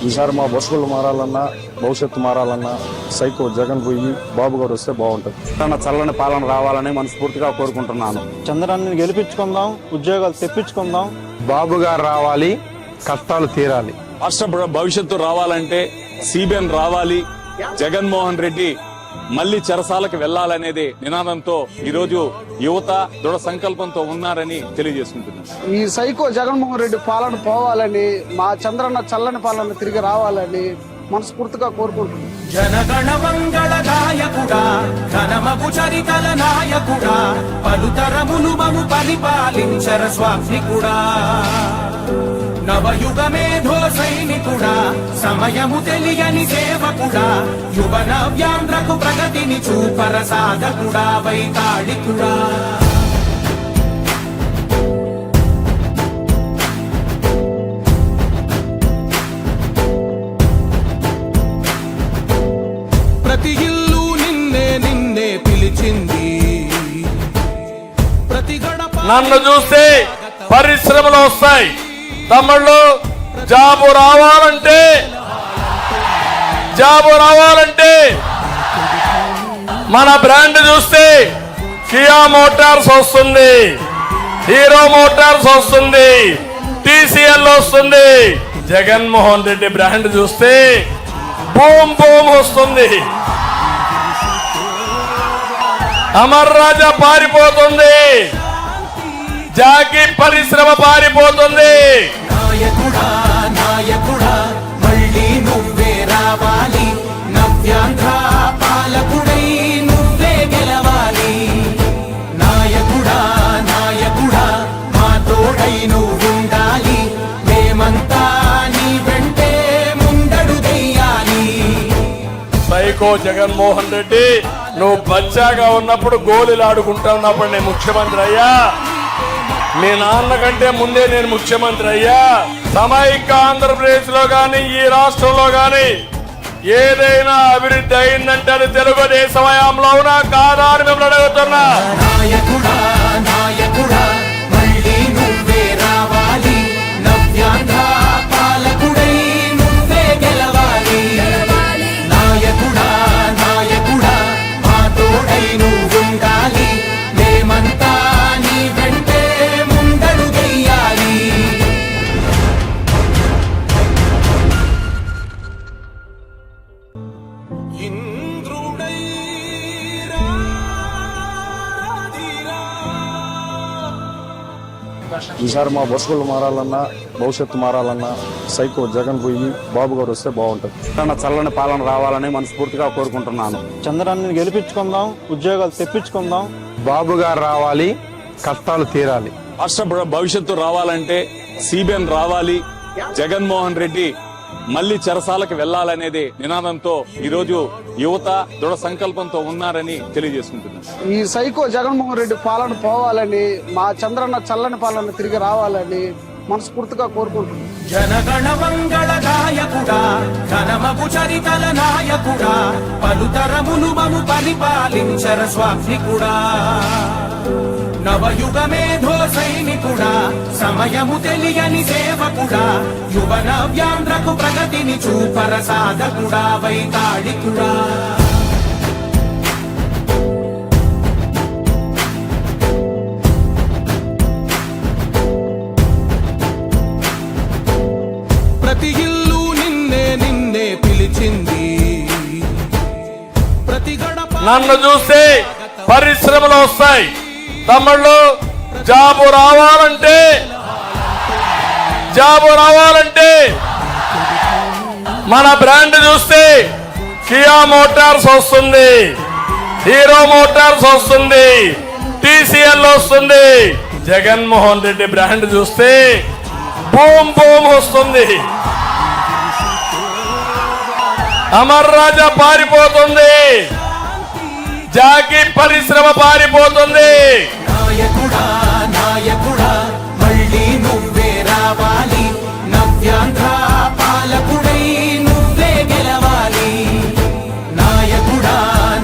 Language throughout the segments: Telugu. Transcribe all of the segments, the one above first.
ఈసారి మా బస్సులు మారాలన్నా భవిష్యత్తు మారాలన్నా సైకో జగన్ పోయి బాబు గారు వస్తే బాగుంటుంది. చల్లని పాలన రావాలని మనస్ఫూర్తిగా కోరుకుంటున్నాను. చంద్రాన్ని గెలిపించుకుందాం, ఉద్యోగాలు తెప్పించుకుందాం. బాబు గారు రావాలి, కష్టాలు తీరాలి. రాష్ట్ర భవిష్యత్తు రావాలంటే సిబిఎన్ రావాలి, జగన్మోహన్ రెడ్డి మళ్లీ చెరసాలకు వెళ్లాలనేది నినాదంతో ఈ రోజు యువత దృఢ సంకల్పంతో ఉన్నారని తెలియజేసుకుంటున్నారు. ఈ సైకో జగన్మోహన్ రెడ్డి పాలన పోవాలని, మా చంద్రన్న చల్లని పాలన తిరిగి రావాలని మనస్ఫూర్తిగా కోరుకుంటున్నాం. జనగణ మంగళ గాయకుడా, ఘనమగు చరితల నాయకుడా, పలుతరములు మము పరిపాలించర స్వామికుడా, నవయుగ మేధో సైనికుడా, సమయము తెలియని సేవకుడా, యువ నవ్యాంధ్రకు ప్రగతిని చూపర సాధకుడా, వైతాళికుడా. ప్రతి ఇల్లు నిన్నే నిన్నే పిలిచింది, ప్రతి గడప నన్ను చూస్తే పరిశ్రమలు వస్తాయి. తమ్ముళ్ళు జాబు రావాలంటే మన బ్రాండ్ చూస్తే కియా మోటార్స్ వస్తుంది, హీరో మోటార్స్ వస్తుంది, టీసీఎల్ వస్తుంది. జగన్మోహన్ రెడ్డి బ్రాండ్ చూస్తే బూమ్ బూమ్ వస్తుంది. అమర్ రాజా పారిపోతుంది, జాకి పరిశ్రమ పారిపోతుంది. నాయకుడా నాయకుడా మళ్ళీ నువ్వే రావాలి, నవ్యాంధ్ర పాలకుడై నువ్వే గెలవాలి. నాయకుడా నాయకుడా మా తోడై నువ్వుండాలి, మేమంతా నీ వెంటే ముందడుగెయ్యాలి. సైకో జగన్మోహన్ రెడ్డి, నువ్వు బచ్చాగా ఉన్నప్పుడు గోళీలు ఆడుకుంటా ఉన్నప్పుడు నేను ముఖ్యమంత్రి అయ్యా, మీ నాన్న కంటే ముందే నేను ముఖ్యమంత్రి అయ్యా. సమైక్య ఆంధ్రప్రదేశ్ లో గాని ఈ రాష్ట్రంలో గాని ఏదైనా అభివృద్ధి అయిందంటే అది తెలుగుదేశం హయాంలో ఉన్నా కాదా అని మిమ్మల్ని అడుగుతున్నా. నాయకుడా నాయకుడా మళ్ళీ నువ్వే రావాలి, నవ్యాంధ్ర పాలకుడై నువ్వే గెలవాలి. నాయకుడా నాయకుడా మా తోడై నువ్వుండాలి, మేమంతా నీ వెంటే ముందడుగెయ్యాలి. ఈసారి మా బస్సులు మారాలన్నా భవిష్యత్తు మారాలన్నా సైకో జగన్ పోయి బాబు గారు వస్తే బాగుంటుంది. చల్లని పాలన రావాలని మనస్ఫూర్తిగా కోరుకుంటున్నాను. చంద్రాన్ని గెలిపించుకుందాం, ఉద్యోగాలు తెప్పించుకుందాం. బాబు గారు రావాలి, కష్టాలు తీరాలి. రాష్ట్ర భవిష్యత్తు రావాలంటే సిబిఎన్ రావాలి, జగన్మోహన్ రెడ్డి మళ్లీ చెరసాలకు వెళ్లాలనేది నినాదంతో ఈ రోజు యువత దృఢ సంకల్పంతో ఉన్నారని తెలియజేసుకుంటున్నారు. ఈ సైకో జగన్మోహన్ రెడ్డి పాలన పోవాలని, మా చంద్రన్న చల్లని పాలన తిరిగి రావాలని మనస్ఫూర్తిగా కోరుకుంటున్నాం. జనగణ మంగళ గాయకుడా, ఘనమగు చరితల నాయకుడా, పలుతరములు మము పరిపాలించర స్వామికుడా, నవయుగ మేధో సైనికుడా, సమయము తెలియని సేవకుడా, యువ నవ్యాంధ్రకు ప్రగతిని చూపర సాధకుడా, వైతాళికుడా. ప్రతి ఇల్లు నిన్నే నిన్నే పిలిచింది, ప్రతి గడప నన్ను చూస్తే పరిశ్రమలు వస్తాయి. తమ్ముళ్ళు జాబు రావాలంటే మన బ్రాండ్ చూస్తే కియా మోటార్స్ వస్తుంది, హీరో మోటార్స్ వస్తుంది, టీసీఎల్ వస్తుంది. జగన్మోహన్ రెడ్డి బ్రాండ్ చూస్తే బూమ్ బూమ్ వస్తుంది. అమర్ రాజా పారిపోతుంది, జాకి పరిశ్రమ పారిపోతుంది. నాయకుడా నాయకుడా మళ్ళీ నువ్వే రావాలి, నవ్యాంధ్ర పాలకుడై నువ్వే గెలవాలి. నాయకుడా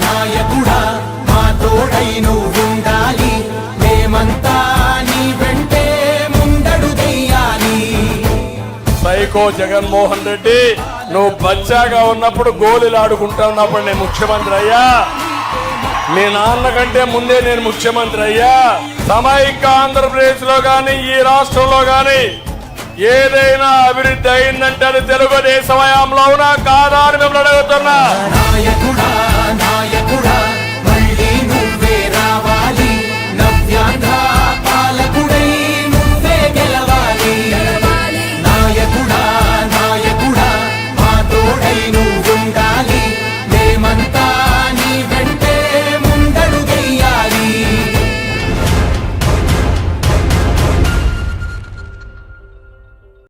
నాయకుడా మా తోడై నువ్వుండాలి, సైకో జగన్మోహన్ రెడ్డి నువ్వు బచ్చాగా ఉన్నప్పుడు గోళీలు ఆడుకుంటున్నప్పుడు నేను ముఖ్యమంత్రి అయ్యా. మీ నాన్న కంటే ముందే నేను ముఖ్యమంత్రి అయ్యా. సమైక్య ఆంధ్రప్రదేశ్ లో గాని ఈ రాష్ట్రంలో గాని ఏదైనా అభివృద్ధి అయిందంటే అది తెలుగుదేశం హయాంలో కాదా అని మిమ్మల్ని అడుగుతున్నా.